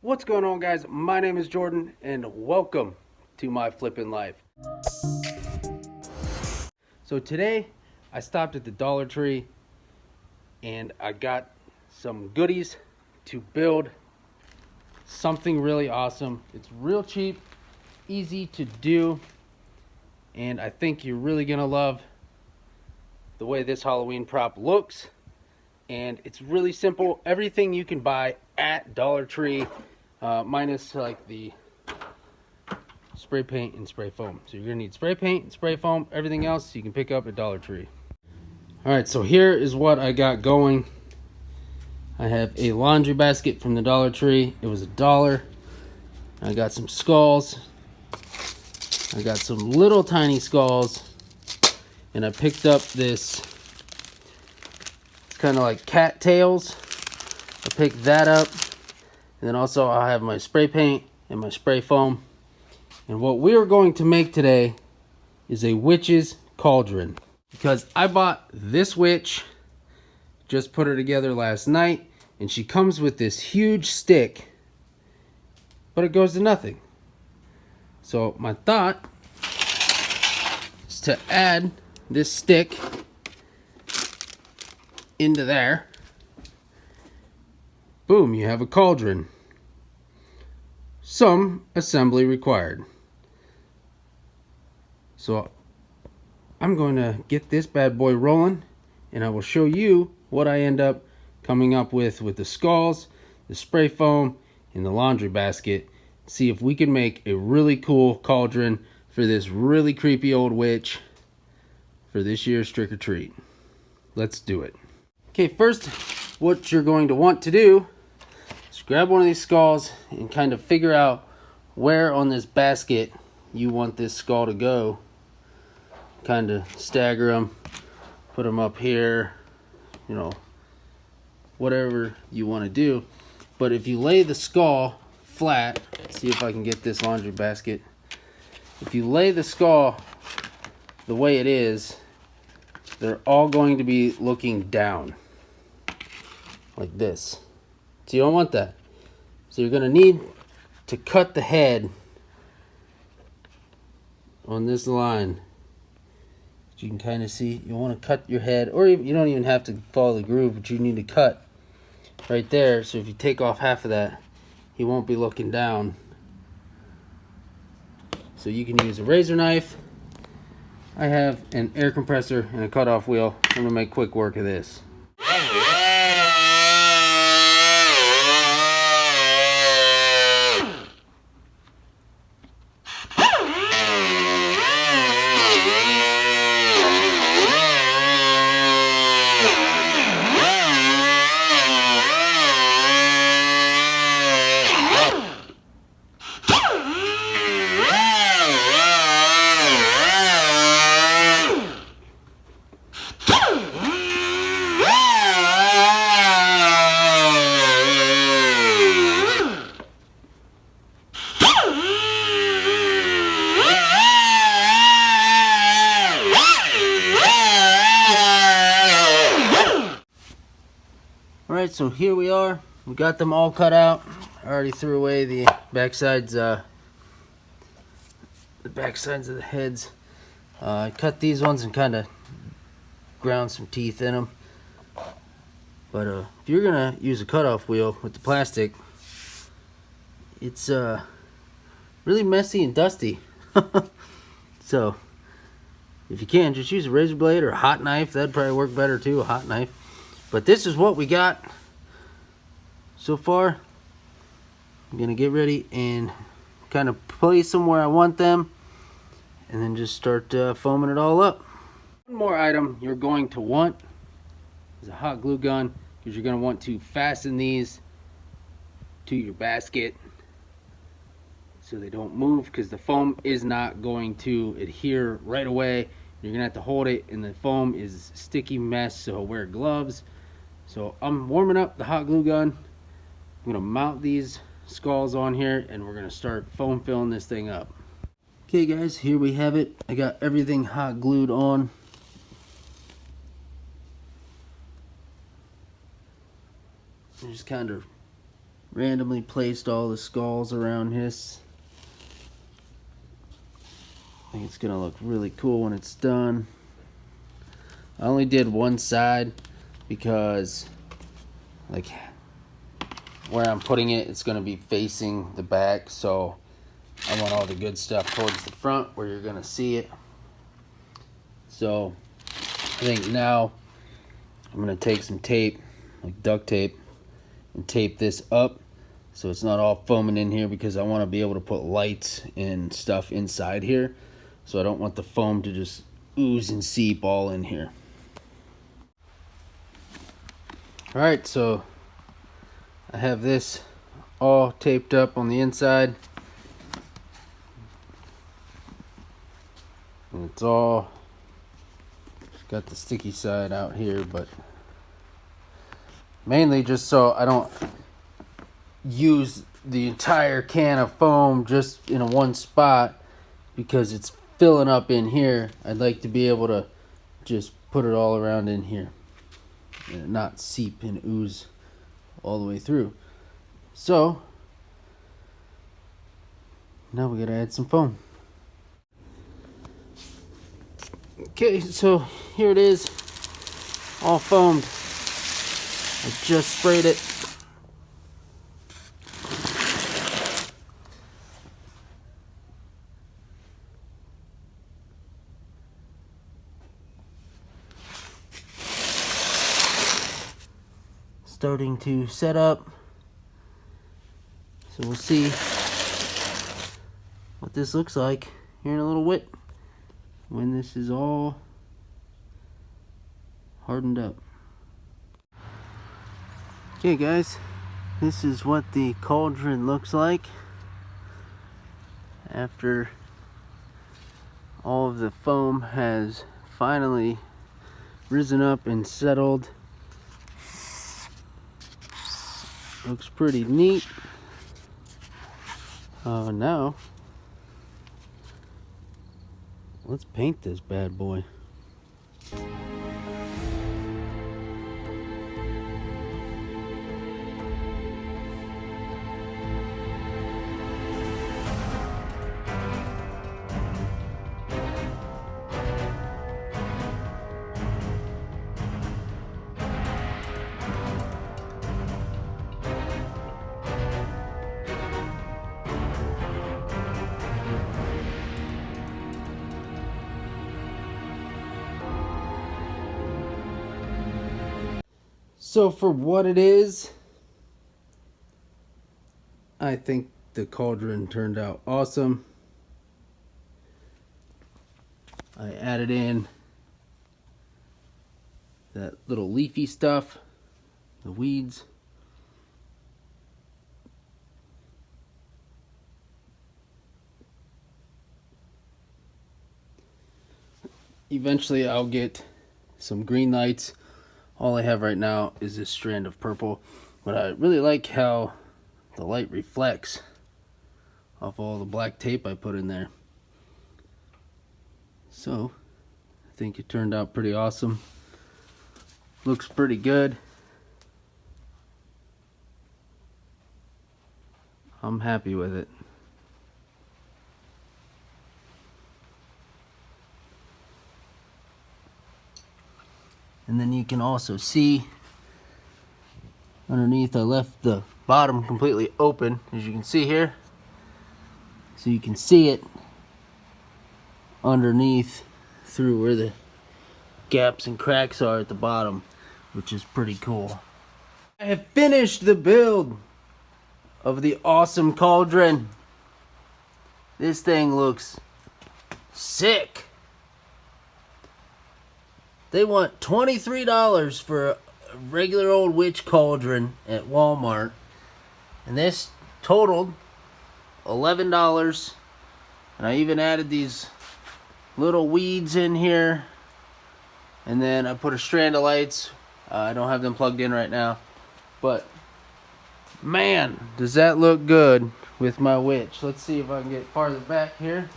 What's going on, guys? My name is Jordan and welcome to my flippin' life. So today I stopped at the Dollar Tree and I got some goodies to build something really awesome. It's real cheap, easy to do, and I think you're really gonna love the way this Halloween prop looks. And it's really simple. Everything you can buy at Dollar Tree, minus like the spray paint and spray foam. So you're gonna need spray paint and spray foam. Everything else you can pick up at Dollar Tree. All right, so here is what I got going. I have a laundry basket from the Dollar Tree. It was $1. I got some skulls. I got some little tiny skulls, and I picked up this. It's kind of like cat tails. I picked that up, and then also I have my spray paint and my spray foam. And what we are going to make today is a witch's cauldron, because I bought this witch, just put her together last night, and she comes with this huge stick, but it goes to nothing. So my thought is to add this stick into there. Boom, you have a cauldron. Some assembly required. So I'm going to get this bad boy rolling, and I will show you what I end up coming up with the skulls, the spray foam, and the laundry basket. See if we can make a really cool cauldron for this really creepy old witch for this year's trick or treat. Let's do it. Okay, first what you're going to want to do is grab one of these skulls and kind of figure out where on this basket you want this skull to go. Kind of stagger them, put them up here, you know, whatever you want to do. But if you lay the skull flat, see if I can get this laundry basket. If you lay the skull the way it is, they're all going to be looking down like this. So you don't want that. So you're going to need to cut the head on this line. You can kind of see, you want to cut your head, or you don't even have to follow the groove, but you need to cut right there. So if you take off half of that, he won't be looking down. So you can use a razor knife. I have an air compressor and a cutoff wheel. I'm going to make quick work of this. Alright, so here we are. We got them all cut out. I already threw away the backsides of the heads. I cut these ones and kind of ground some teeth in them. But if you're gonna use a cutoff wheel with the plastic, it's really messy and dusty. So if you can, just use a razor blade or a hot knife. That'd probably work better too, a hot knife. But this is what we got so far. I'm gonna get ready and kind of place them where I want them, and then just start foaming it all up. One more item you're going to want is a hot glue gun, because you're going to want to fasten these to your basket so they don't move, because the foam is not going to adhere right away. You're going to have to hold it, and the foam is a sticky mess, so wear gloves. So I'm warming up the hot glue gun. I'm going to mount these skulls on here, and we're going to start foam filling this thing up. Okay guys, here we have it. I got everything hot glued on. I'm just kind of randomly placed all the skulls around his. I think it's gonna look really cool when it's done. I only did one side because like where I'm putting it, it's gonna be facing the back, so I want all the good stuff towards the front where you're gonna see it. So I think now I'm gonna take some tape, like duct tape, and tape this up so it's not all foaming in here, because I want to be able to put lights and stuff inside here, so I don't want the foam to just ooze and seep all in here. Alright, so I have this all taped up on the inside, and it's all got the sticky side out here, but mainly just so I don't use the entire can of foam just in one spot, because it's filling up in here. I'd like to be able to just put it all around in here and not seep and ooze all the way through. So now we gotta add some foam. Okay, so here it is, all foamed. I just sprayed it. Starting to set up. So we'll see what this looks like here in a little bit when this is all hardened up. Okay guys, this is what the cauldron looks like after all of the foam has finally risen up and settled. Looks pretty neat. Now let's paint this bad boy. So for what it is, I think the cauldron turned out awesome. I added in that little leafy stuff, the weeds. Eventually I'll get some green lights. All I have right now is this strand of purple, but I really like how the light reflects off all the black tape I put in there. So I think it turned out pretty awesome. Looks pretty good. I'm happy with it. And then you can also see underneath, I left the bottom completely open, as you can see here. So you can see it underneath through where the gaps and cracks are at the bottom, which is pretty cool. I have finished the build of the awesome cauldron. This thing looks sick. They want $23 for a regular old witch cauldron at Walmart, and this totaled $11. And I even added these little weeds in here, and then I put a strand of lights. I don't have them plugged in right now, but man, does that look good with my witch. Let's see if I can get farther back here.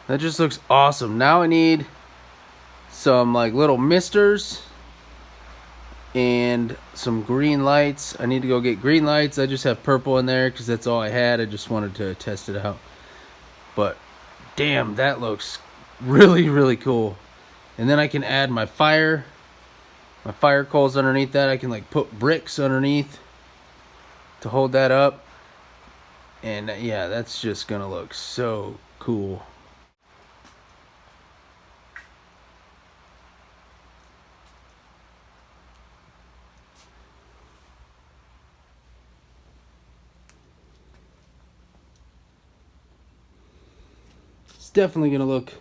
That just looks awesome. Now I need some like little misters and some green lights. I need to go get green lights. I just have purple in there because that's all I had. I just wanted to test it out. But damn, that looks really, really cool. And then I can add my fire coals underneath that. I can like put bricks underneath to hold that up. And yeah, that's just gonna look so cool. It's definitely gonna look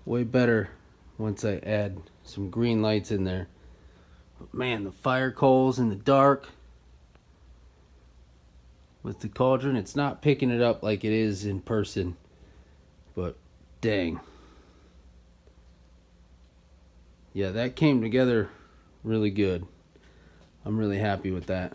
way better once I add some green lights in there. But man, the fire coals in the dark with the cauldron, it's not picking it up like it is in person, but dang. Yeah, that came together really good. I'm really happy with that.